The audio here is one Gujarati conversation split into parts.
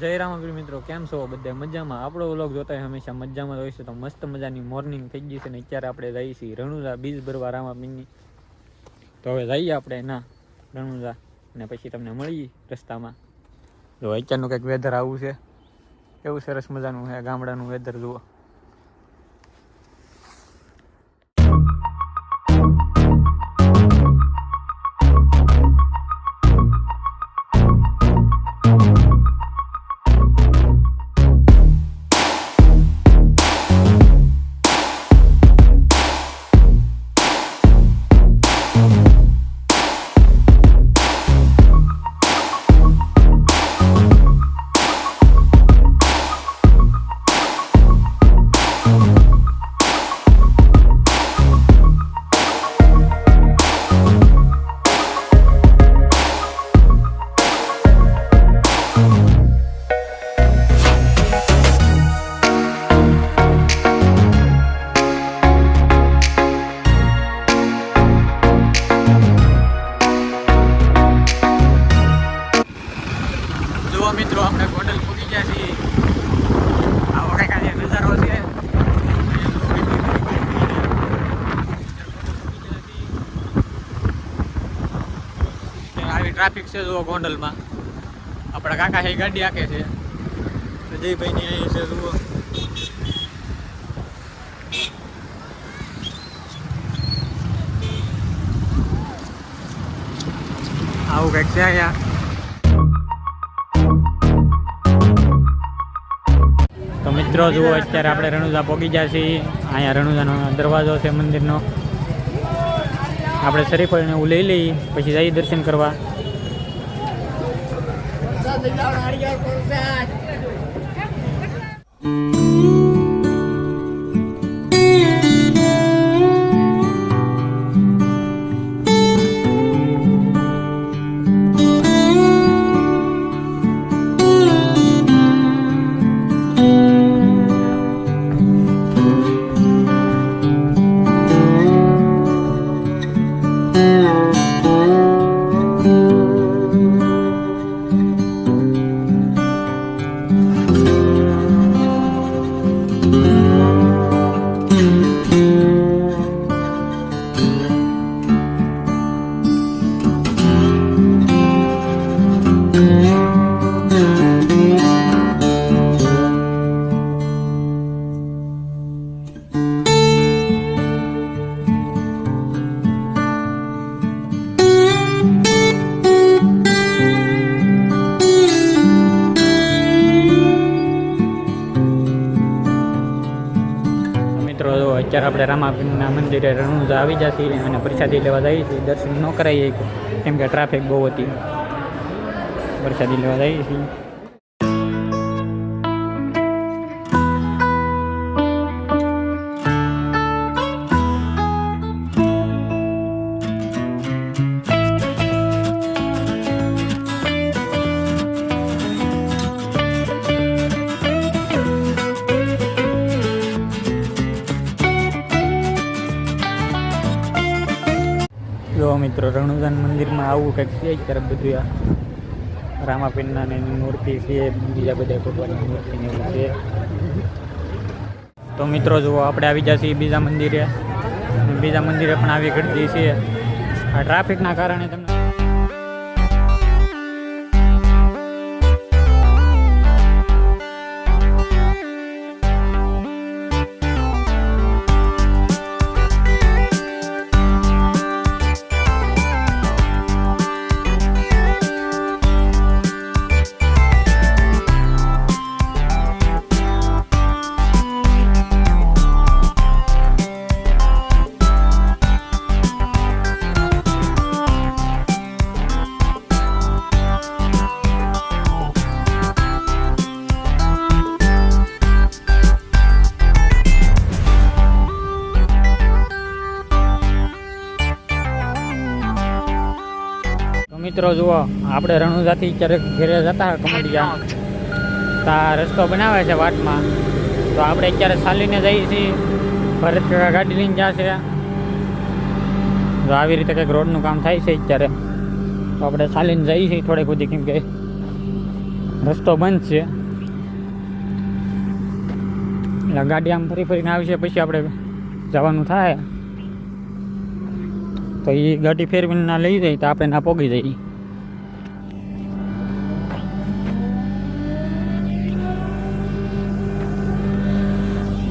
જય રામગીર મિત્રો, કેમ છો? બધા મજામાં? આપણો વ્લોગ જોતા હોય હંમેશા મજામાં હોય છે. તો મસ્ત મજાની મોર્નિંગ થઈ ગઈ છે ને અત્યારે આપણે જઈએ છીએ રણુજા બીજ ભરવા રામાપીરની. તો હવે જઈએ આપણે ના રણુજા અને પછી તમને મળીએ રસ્તામાં. જો અત્યારનું કંઈક વેધર આવું છે, એવું સરસ મજાનું છે ગામડાનું વેધર જુઓ. મિત્રો આપણે ગોંડલ પૂકી ગયા છીએ. આવો કંઈક આજે નજારો છે. આવી ટ્રાફિક છે જુઓ ગોંડલમાં. આપણા કાકા છે ગાડી આકે છે, જયભાઈ ની અહીં છે જુઓ. આવું કંઈક છે અહીંયા. તો મિત્રો જુઓ અત્યારે આપણે રણુજા પહોંચી ગયા છીએ. અહીંયા રણુજાનો દરવાજો છે મંદિરનો. આપણે શરીફળને એવું લઈ લઈએ પછી જઈએ દર્શન કરવા. અત્યારે આપણે રામાપીરના મંદિરે રણુજા આવી જશે અને પ્રસાદી લેવા જઈએ છીએ. દર્શન ન કરાવીએ કેમ કે ટ્રાફિક બહુ હતી. પ્રસાદી લેવા જઈએ છીએ. જો મિત્રો રણુજાન મંદિરમાં આવું કંઈક છે. અત્યારે બધું આ રામાપીરના એની મૂર્તિ છે, બીજા બધા ભગવાનની મૂર્તિ ને એવું છે. તો મિત્રો જુઓ આપણે આવી જઈએ છીએ બીજા મંદિરે. બીજા મંદિરે પણ આવી ઘટતી છે. આ ટ્રાફિકના કારણે તમને મિત્રો જુઓ આપણે રણુજાથી ક્યારેક ઘેરે જતા હોય કમડિયા, ત્યાં રસ્તો બનાવે છે વાટમાં. તો આપણે અત્યારે ચાલીને જઈએ છીએ. ભરત ગાડી લઈને જશે. તો આવી રીતે કંઈક રોડનું કામ થાય છે અત્યારે. તો આપણે ચાલીને જઈએ છીએ થોડેક સુધી, કેમ કે રસ્તો બંધ છે એટલે ગાડી આમ ફરી ફરીને આવી છે, પછી આપણે જવાનું થાય તો એ ગાડી ફેરવીને ના લઈ જાય તો આપણે ના પોગી જઈએ.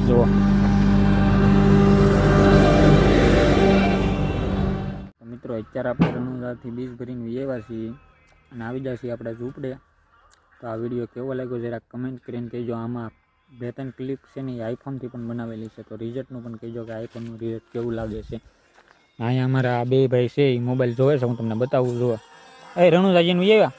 જુઓ મિત્રો, અત્યારે આપણે રણુજાથી બીજ ભરીને વ્યવહાર છીએ અને આવી જશે આપણે ઝૂંપડે. તો આ વિડીયો કેવો લાગ્યો જરા કમેન્ટ કરીને કહેજો. આમાં 2-3 ક્લિપ છે ને એ આઈફોનથી પણ બનાવેલી છે, તો રિઝલ્ટનું પણ કહેજો કે આઈફોનનું રિઝલ્ટ કેવું લાગે છે. અહીંયા અમારા આ બે ભાઈ છે એ મોબાઈલ જોવે છે, હું તમને બતાવું. જુઓ એ રણુજાજીનું આવ્યા